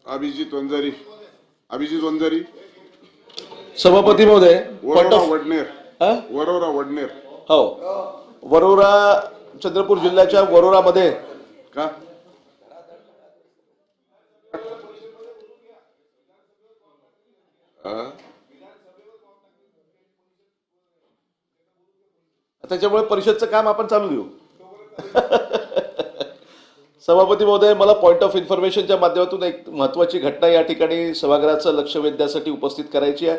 अभिजित वंजारी. अभिजित वंजारी. सभापती महोदय, point Warora of Wadner. Warora Wadner. हो, वरोरा चंद्रपूर जिल्ह्याच्या वरोरामध्ये का त्याच्यामुळे परिषदचं काम आपण चालू देऊ. सभापती महोदय, मला पॉइंट ऑफ इन्फॉर्मेशनच्या माध्यमातून एक महत्वाची घटना या ठिकाणी सभागृहाचं लक्ष वेधण्यासाठी उपस्थित करायची आहे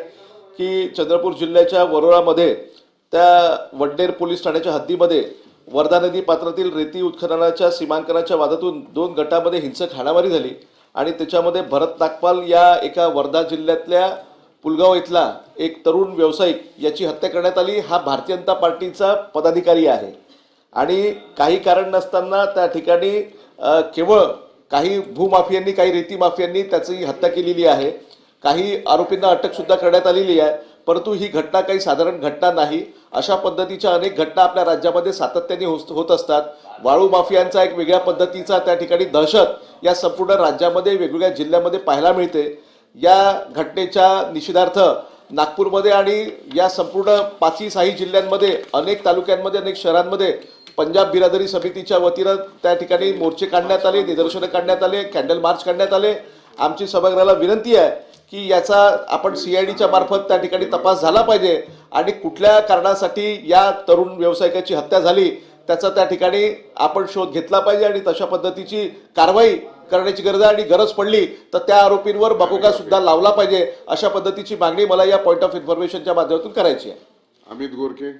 की चंद्रपूर जिल्ह्याच्या वरोरामध्ये त्या वडनेर पोलीस ठाण्याच्या हद्दीमध्ये वर्धा नदी पात्रातील रेती उत्खननाच्या सीमांकनाच्या वादातून 2 गटामध्ये हिंसक हाणामारी झाली आणि त्याच्यामध्ये भरत नागपाल या एका वर्धा जिल्ह्यातल्या पुलगाव इथला एक तरुण व्यावसायिक याची हत्या करण्यात आली. हा भारतीय जनता पार्टीचा पदाधिकारी आहे आणि काही कारण नसताना त्या ठिकाणी केवळ काही भूमाफियांनी, काही रेती माफियांनी त्याची हत्या केलेली आहे. काही आरोपींना अटक सुद्धा करण्यात आलेली आहे, परंतु ही घटना काही साधारण घटना नाही. अशा पद्धतीच्या अनेक घटना आपल्या राज्यामध्ये सातत्याने होत असतात. वाळू माफियांचा एक वेगळ्या पद्धतीचा त्या ठिकाणी दहशत या संपूर्ण राज्यामध्ये वेगवेगळ्या जिल्ह्यामध्ये पाहायला मिळते. या घटनेच्या निषेधार्थ नागपूरमध्ये आणि या संपूर्ण 5ही जिल्ह्यांमध्ये अनेक तालुक्यांमध्ये, अनेक शहरांमध्ये पंजाब बिरादरी समितीच्या वतीनं त्या ठिकाणी मोर्चे काढण्यात आले, निदर्शनं काढण्यात आले, कॅन्डल मार्च काढण्यात आले. आमची सभागृहाला विनंती आहे की याचा आपण CIDच्या मार्फत त्या ठिकाणी तपास झाला पाहिजे आणि कुठल्या कारणासाठी या तरुण व्यावसायिकाची हत्या झाली त्याचा त्या ठिकाणी आपण शोध घेतला पाहिजे आणि तशा पद्धतीची कारवाई करण्याची गरज आहे आणि गरज पडली तर त्या आरोपींवर बकोका सुद्धा लावला पाहिजे. अशा पद्धतीची मागणी मला या पॉइंट ऑफ इन्फॉर्मेशनच्या माध्यमातून करायची आहे. अमित गोरखे.